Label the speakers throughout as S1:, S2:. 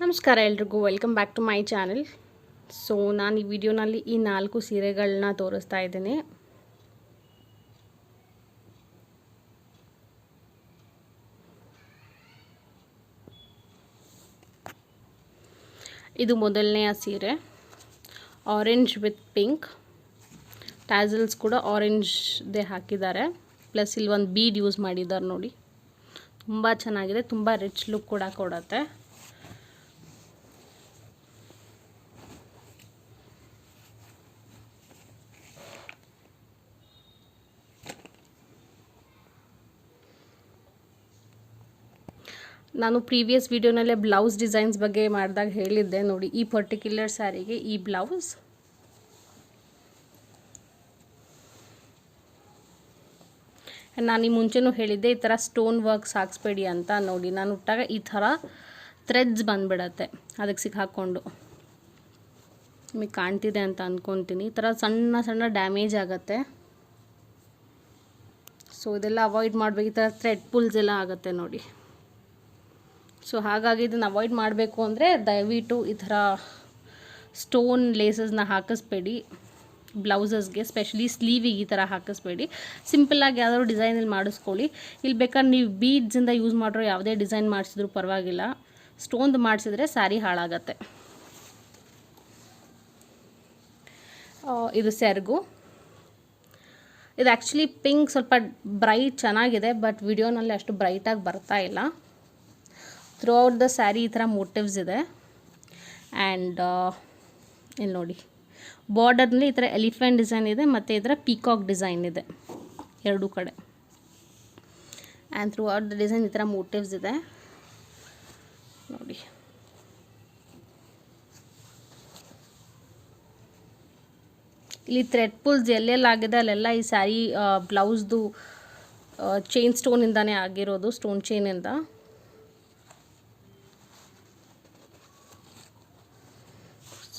S1: ನಮಸ್ಕಾರ ಎಲ್ರಿಗೂ welcome back to my channel. So ನಾನು ಈ ವಿಡಿಯೋನಲ್ಲಿ ಈ 4 ಸೀರೆಗಳನ್ನ ತೋರಿಸ್ತಾ ಇದ್ದೀನಿ. ಇದು ಮೊದಲನೆಯ ಸೀರೆ, ಆರೆಂಜ್ ವಿತ್ ಪಿಂಕ್. ಟ್ಯಾಸಲ್ಸ್ ಕೂಡ ಆರೆಂಜ್ದೇ ಹಾಕಿದ್ದಾರೆ, ಪ್ಲಸ್ ಇಲ್ಲಿ ಒಂದು ಬೀಡ್ ಯೂಸ್ ಮಾಡಿದ್ದಾರೆ ನೋಡಿ. ತುಂಬ ಚೆನ್ನಾಗಿದೆ, ತುಂಬ ರಿಚ್ ಲುಕ್ ಕೂಡ ಕೊಡುತ್ತೆ. ನಾನು ಪ್ರೀವಿಯಸ್ ವಿಡಿಯೋನಲ್ಲೇ ಬ್ಲೌಸ್ ಡಿಸೈನ್ಸ್ ಬಗ್ಗೆ ಮಾಡಿದಾಗ ಹೇಳಿದ್ದೆ ನೋಡಿ. ಈ ಪರ್ಟಿಕ್ಯುಲರ್ ಸ್ಯಾರಿಗೆ ಈ ಬ್ಲೌಸ್, ನಾನು ಈ ಮುಂಚೆನೂ ಹೇಳಿದ್ದೆ ಈ ಥರ ಸ್ಟೋನ್ ವರ್ಕ್ಸ್ ಹಾಕ್ಸ್ಬೇಡಿ ಅಂತ. ನೋಡಿ ನಾನು ಉಟ್ಟಾಗ ಈ ಥರ ಥ್ರೆಡ್ಸ್ ಬಂದುಬಿಡತ್ತೆ, ಅದಕ್ಕೆ ಸಿಕ್ಕಾಕ್ಕೊಂಡು. ನಿಮಗೆ ಕಾಣ್ತಿದೆ ಅಂತ ಅಂದ್ಕೊತೀನಿ. ಈ ಥರ ಸಣ್ಣ ಸಣ್ಣ ಡ್ಯಾಮೇಜ್ ಆಗುತ್ತೆ. ಸೊ ಇದೆಲ್ಲ ಅವಾಯ್ಡ್ ಮಾಡಬೇಕು. ಈ ಥರ ಥ್ರೆಡ್ ಪುಲ್ಸ್ ಎಲ್ಲ ಆಗುತ್ತೆ ನೋಡಿ. ಸೊ ಹಾಗಾಗಿ ಇದನ್ನು ಅವಾಯ್ಡ್ ಮಾಡಬೇಕು ಅಂದರೆ ದಯವಿಟ್ಟು ಈ ಥರ ಸ್ಟೋನ್ ಲೇಸಸ್ನ ಹಾಕಿಸ್ಬೇಡಿ ಬ್ಲೌಸಸ್ಗೆ, ಸ್ಪೆಷಲಿ ಸ್ಲೀವಿಗೆ ಈ ಥರ ಹಾಕಿಸ್ಬೇಡಿ. ಸಿಂಪಲ್ಲಾಗಿ ಯಾವ್ದಾದ್ರು ಡಿಸೈನಲ್ಲಿ ಮಾಡಿಸ್ಕೊಳ್ಳಿ. ಇಲ್ಲಿ ಬೇಕಾದ್ರೆ ನೀವು ಬೀಡ್ಸಿಂದ ಯೂಸ್ ಮಾಡಿರೋ ಯಾವುದೇ ಡಿಸೈನ್ ಮಾಡಿಸಿದ್ರು ಪರವಾಗಿಲ್ಲ, ಸ್ಟೋನ್ದು ಮಾಡಿಸಿದ್ರೆ ಸ್ಯಾರಿ ಹಾಳಾಗತ್ತೆ. ಇದು ಸೆರಗು. ಇದು ಆ್ಯಕ್ಚುಲಿ ಪಿಂಕ್ ಸ್ವಲ್ಪ ಬ್ರೈಟ್ ಚೆನ್ನಾಗಿದೆ, ಬಟ್ ವಿಡಿಯೋನಲ್ಲಿ ಅಷ್ಟು ಬ್ರೈಟಾಗಿ ಬರ್ತಾ ಇಲ್ಲ. ಥ್ರೂ ಔಟ್ ದ ಸ್ಯಾರಿ ಈ ಥರ ಮೋಟಿವ್ಸ್ ಇದೆ. ಆ್ಯಂಡ್ ಇಲ್ಲಿ ನೋಡಿ, ಬಾರ್ಡರ್ನಲ್ಲಿ ಈ ಥರ ಎಲಿಫೆಂಟ್ ಡಿಸೈನ್ ಇದೆ ಮತ್ತು ಈ ಥರ ಪೀಕಾಕ್ ಡಿಸೈನ್ ಇದೆ ಎರಡೂ ಕಡೆ. And through out the design ಈ ಥರ ಮೋಟಿವ್ಸ್ ಇದೆ ನೋಡಿ. ಇಲ್ಲಿ ಥ್ರೆಡ್ ಪುಲ್ಸ್ ಎಲ್ಲೆಲ್ಲಾಗಿದೆ ಅಲ್ಲೆಲ್ಲ ಈ ಸ್ಯಾರಿ ಬ್ಲೌಸ್ದು ಚೈನ್ ಸ್ಟೋನಿಂದಾನೇ ಆಗಿರೋದು, ಸ್ಟೋನ್ ಚೈನಿಂದ.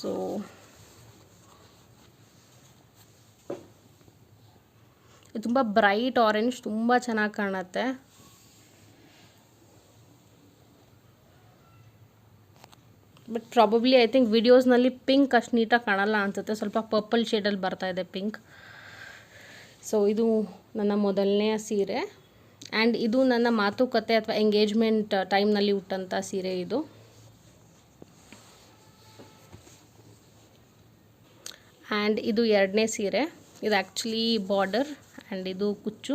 S1: ಸೊ ಇದು ತುಂಬ ಬ್ರೈಟ್ ಆರೆಂಜ್, ತುಂಬ ಚೆನ್ನಾಗಿ ಕಾಣುತ್ತೆ. ಬಟ್ ಪ್ರಾಬಬ್ಲಿ ಐ ಥಿಂಕ್ ವಿಡಿಯೋಸ್ನಲ್ಲಿ ಪಿಂಕ್ ಅಷ್ಟು ನೀಟಾಗಿ ಕಾಣಲ್ಲ ಅನಿಸುತ್ತೆ, ಸ್ವಲ್ಪ ಪರ್ಪಲ್ ಶೇಡಲ್ಲಿ ಬರ್ತಾ ಇದೆ ಪಿಂಕ್. ಸೊ ಇದು ನನ್ನ ಮೊದಲನೆಯ ಸೀರೆ. ಆ್ಯಂಡ್ ಇದು ನನ್ನ ಮಾತುಕತೆ ಅಥವಾ ಎಂಗೇಜ್ಮೆಂಟ್ ಟೈಮ್ನಲ್ಲಿ ಉಟ್ಟಂಥ ಸೀರೆ ಇದು. ಆ್ಯಂಡ್ ಇದು ಎರಡನೇ ಸೀರೆ. ಇದು ಆ್ಯಕ್ಚುಲಿ ಬಾರ್ಡರ್ ಆ್ಯಂಡ್ ಇದು ಕುಚ್ಚು.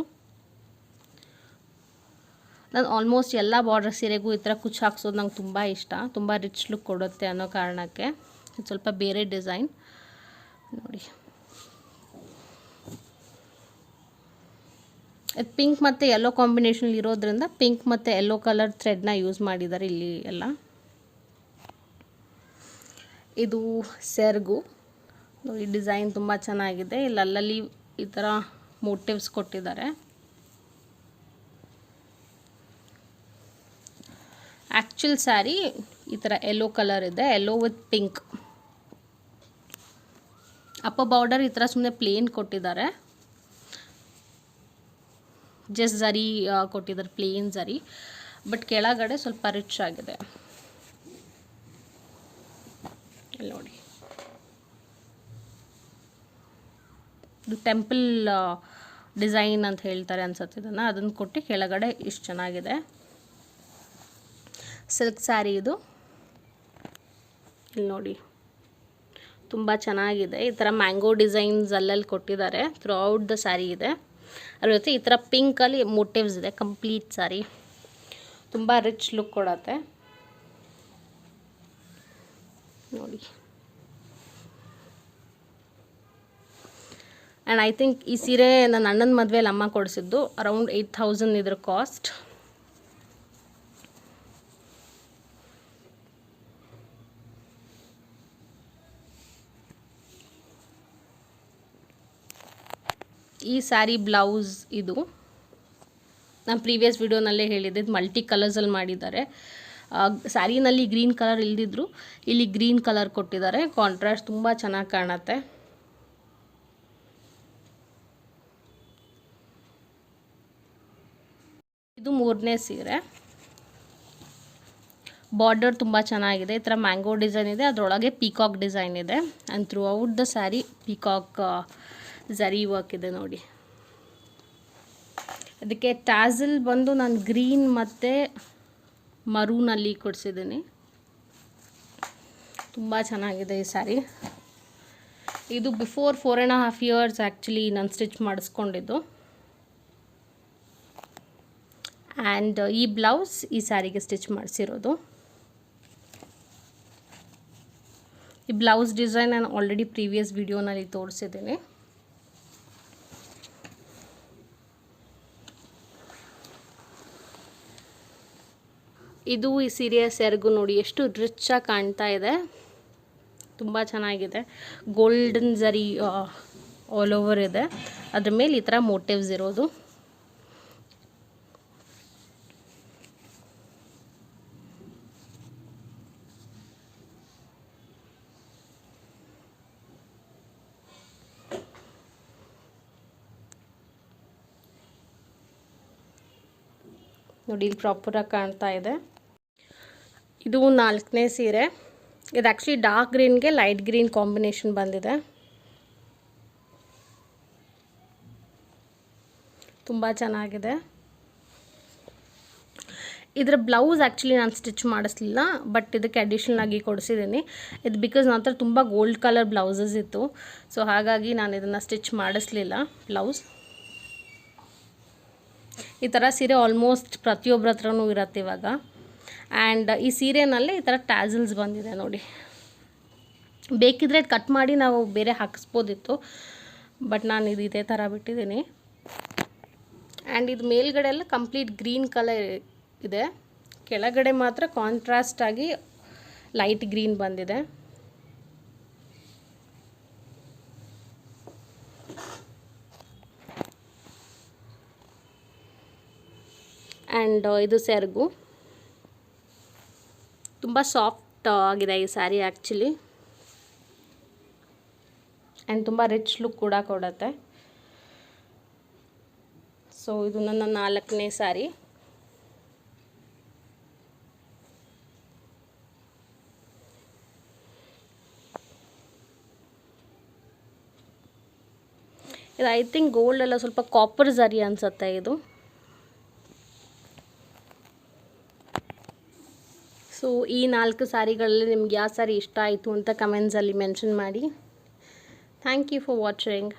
S1: ನಾನು ಆಲ್ಮೋಸ್ಟ್ ಎಲ್ಲ ಬಾರ್ಡರ್ ಸೀರೆಗೂ ಈ ಥರ ಕುಚ್ಚು ಹಾಕ್ಸೋದು ನಂಗೆ ತುಂಬ ಇಷ್ಟ, ತುಂಬ ರಿಚ್ ಲುಕ್ ಕೊಡುತ್ತೆ ಅನ್ನೋ ಕಾರಣಕ್ಕೆ. ಇದು ಸ್ವಲ್ಪ ಬೇರೆ ಡಿಸೈನ್ ನೋಡಿ. ಇದು ಪಿಂಕ್ ಮತ್ತು ಯೆಲ್ಲೋ ಕಾಂಬಿನೇಷನ್ ಇರೋದ್ರಿಂದ ಪಿಂಕ್ ಮತ್ತು ಯೆಲ್ಲೋ ಕಲರ್ ಥ್ರೆಡ್ನ ಯೂಸ್ ಮಾಡಿದ್ದಾರೆ ಇಲ್ಲಿ ಎಲ್ಲ. ಇದು ಸೆರಗು ನೋಡಿ, ಡಿಸೈನ್ ತುಂಬ ಚೆನ್ನಾಗಿದೆ. ಇಲ್ಲಿ ಅಲ್ಲಲ್ಲಿ ಈ ಥರ ಮೋಟಿವ್ಸ್ ಕೊಟ್ಟಿದ್ದಾರೆ. ಆ್ಯಕ್ಚುಲ್ ಸ್ಯಾರಿ ಈ ಥರ ಯೆಲ್ಲೋ ಕಲರ್ ಇದೆ, yellow with pink. Upper border ಈ ಥರ ಸುಮ್ಮನೆ ಪ್ಲೇನ್ ಕೊಟ್ಟಿದ್ದಾರೆ, ಜಸ್ಟ್ ಝರಿ ಕೊಟ್ಟಿದ್ದಾರೆ, ಪ್ಲೇನ್ ಝರಿ. ಬಟ್ ಕೆಳಗಡೆ ಸ್ವಲ್ಪ ರಿಚ್ ಆಗಿದೆ ಇಲ್ಲಿ ನೋಡಿ. ಇದು ಟೆಂಪಲ್ ಡಿಸೈನ್ ಅಂತ ಹೇಳ್ತಾರೆ ಅನ್ಸುತ್ತೆ ಇದನ್ನು, ಅದನ್ನು ಕೊಟ್ಟು ಕೆಳಗಡೆ ಇಷ್ಟು ಚೆನ್ನಾಗಿದೆ. ಸಿಲ್ಕ್ ಸ್ಯಾರಿ ಇದು. ಇಲ್ಲಿ ನೋಡಿ ತುಂಬ ಚೆನ್ನಾಗಿದೆ. ಈ ಥರ ಮ್ಯಾಂಗೋ ಡಿಸೈನ್ಸ್ ಅಲ್ಲಲ್ಲಿ ಕೊಟ್ಟಿದ್ದಾರೆ, ಥ್ರೂ ಔಟ್ ದ ಸ್ಯಾರಿ ಇದೆ. ಅದ್ರ ಜೊತೆ ಈ ಥರ ಪಿಂಕಲ್ಲಿ ಮೋಟಿವ್ಸ್ ಇದೆ. ಕಂಪ್ಲೀಟ್ ಸ್ಯಾರಿ ತುಂಬ ರಿಚ್ ಲುಕ್ ಕೊಡುತ್ತೆ ನೋಡಿ. ಆ್ಯಂಡ್ ಐ ಥಿಂಕ್ ಈ ಸೀರೆ ನನ್ನ ಅಣ್ಣನ ಮದುವೆಯಲ್ಲಿ ಅಮ್ಮ ಕೊಡಿಸಿದ್ದು. ಅರೌಂಡ್ 8,000 ಇದ್ರ ಕಾಸ್ಟ್. ಈ ಸ್ಯಾರಿ ಬ್ಲೌಸ್ ಇದು ನಾನು ಪ್ರೀವಿಯಸ್ ವಿಡಿಯೋನಲ್ಲೇ ಹೇಳಿದ್ದೆ, ಇದು ಮಲ್ಟಿ ಕಲರ್ಸಲ್ಲಿ ಮಾಡಿದ್ದಾರೆ. ಸ್ಯಾರಿನಲ್ಲಿ ಗ್ರೀನ್ ಕಲರ್ ಇಲ್ದಿದ್ರು ಇಲ್ಲಿ ಗ್ರೀನ್ ಕಲರ್ ಕೊಟ್ಟಿದ್ದಾರೆ. ಕಾಂಟ್ರಾಸ್ಟ್ ತುಂಬ ಚೆನ್ನಾಗಿ ಕಾಣುತ್ತೆ. ಇದು ಮೂರನೇ ಸೀರೆ. ಬಾರ್ಡರ್ ತುಂಬ ಚೆನ್ನಾಗಿದೆ. ಈ ಥರ ಮ್ಯಾಂಗೋ ಡಿಸೈನ್ ಇದೆ, ಅದರೊಳಗೆ ಪೀಕಾಕ್ ಡಿಸೈನ್ ಇದೆ. And through out the sari peacock zari work ಇದೆ ನೋಡಿ. ಅದಕ್ಕೆ ಟ್ಯಾಸಲ್ ಬಂದು ನಾನು ಗ್ರೀನ್ ಮತ್ತು ಮರೂನಲ್ಲಿ ಕೊಡಿಸಿದ್ದೀನಿ. ತುಂಬ ಚೆನ್ನಾಗಿದೆ ಈ ಸ್ಯಾರಿ. ಇದು ಬಿಫೋರ್ 4.5 ಇಯರ್ಸ್ ಆ್ಯಕ್ಚುಲಿ ನಾನು ಸ್ಟಿಚ್ ಮಾಡಿಸ್ಕೊಂಡಿದ್ದು. ಆ್ಯಂಡ್ ಈ ಬ್ಲೌಸ್ ಈ ಸ್ಯಾರಿಗೆ ಸ್ಟಿಚ್ ಮಾಡಿಸಿರೋದು. ಈ ಬ್ಲೌಸ್ ಡಿಸೈನ್ ನಾನು ಆಲ್ರೆಡಿ ಪ್ರೀವಿಯಸ್ ವಿಡಿಯೋನಲ್ಲಿ ತೋರಿಸಿದ್ದೀನಿ. ಇದು ಈ ಸೀರೆಯ ಸೆರಗು ನೋಡಿ ಎಷ್ಟು ರಿಚ್ಚಾಗಿ ಕಾಣ್ತಾ ಇದೆ, ತುಂಬ ಚೆನ್ನಾಗಿದೆ. ಗೋಲ್ಡನ್ ಝರಿ ಆಲ್ ಓವರ್ ಇದೆ, ಅದ್ರ ಮೇಲೆ ಈ ಥರ ಮೋಟಿವ್ಸ್ ಇರೋದು. ನೋಡಿ ಇಲ್ಲಿ ಪ್ರಾಪರಾಗಿ ಕಾಣ್ತಾ ಇದೆ. ಇದು 4ನೇ ಸೀರೆ. ಇದು ಆ್ಯಕ್ಚುಲಿ ಡಾರ್ಕ್ ಗ್ರೀನ್ಗೆ ಲೈಟ್ ಗ್ರೀನ್ ಕಾಂಬಿನೇಷನ್ ಬಂದಿದೆ. ತುಂಬ ಚೆನ್ನಾಗಿದೆ. ಇದರ ಬ್ಲೌಸ್ ಆ್ಯಕ್ಚುಲಿ ನಾನು ಸ್ಟಿಚ್ ಮಾಡಿಸ್ಲಿಲ್ಲ, ಬಟ್ ಇದಕ್ಕೆ ಅಡಿಷ್ನಲ್ ಆಗಿ ಕೊಡಿಸಿದ್ದೀನಿ. ಇದು ಬಿಕಾಸ್ ನನ್ನ ಹತ್ರ ತುಂಬ ಗೋಲ್ಡ್ ಕಲರ್ ಬ್ಲೌಸಸ್ ಇತ್ತು, ಸೊ ಹಾಗಾಗಿ ನಾನು ಇದನ್ನು ಸ್ಟಿಚ್ ಮಾಡಿಸ್ಲಿಲ್ಲ ಬ್ಲೌಸ್. ಈ ಥರ ಸೀರೆ ಆಲ್ಮೋಸ್ಟ್ ಪ್ರತಿಯೊಬ್ಬರ ಹತ್ರನೂ ಇರುತ್ತೆ ಇವಾಗ. ಆ್ಯಂಡ್ ಈ ಸೀರೆನಲ್ಲಿ ಈ ಥರ ಟ್ಯಾಸಲ್ಸ್ ಬಂದಿದೆ ನೋಡಿ. ಬೇಕಿದ್ರೆ ಕಟ್ ಮಾಡಿ ನಾವು ಬೇರೆ ಹಾಕಿಸ್ಬೋದಿತ್ತು, ಬಟ್ ನಾನು ಇದೇ ಥರ ಬಿಟ್ಟಿದ್ದೀನಿ. ಆ್ಯಂಡ್ ಇದು ಮೇಲ್ಗಡೆ ಎಲ್ಲ ಕಂಪ್ಲೀಟ್ ಗ್ರೀನ್ ಕಲರ್ ಇದೆ, ಕೆಳಗಡೆ ಮಾತ್ರ ಕಾಂಟ್ರಾಸ್ಟ್ ಆಗಿ ಲೈಟ್ ಗ್ರೀನ್ ಬಂದಿದೆ. ಆ್ಯಂಡ್ ಇದು ಸೆರಗು ತುಂಬ ಸಾಫ್ಟ್ ಆಗಿದೆ ಈ ಸ್ಯಾರಿ ಆ್ಯಕ್ಚುಲಿ, ಆ್ಯಂಡ್ ತುಂಬ ರಿಚ್ ಲುಕ್ ಕೂಡ ಕೊಡುತ್ತೆ. ಸೊ ಇದು ನನ್ನ 4ನೇ ಸ್ಯಾರಿ. ಇದು ಐ ಥಿಂಕ್ ಗೋಲ್ಡ್ ಎಲ್ಲ ಸ್ವಲ್ಪ ಕಾಪರ್ ಝರಿ ಅನಿಸುತ್ತೆ ಇದು. ಸೊ ಈ 4 ಸ್ಯಾರಿಗಳಲ್ಲಿ ನಿಮ್ಗೆ ಯಾವ ಸ್ಯಾರಿ ಇಷ್ಟ ಆಯಿತು ಅಂತ ಕಮೆಂಟ್ಸಲ್ಲಿ ಮೆನ್ಷನ್ ಮಾಡಿ. Thank you for watching.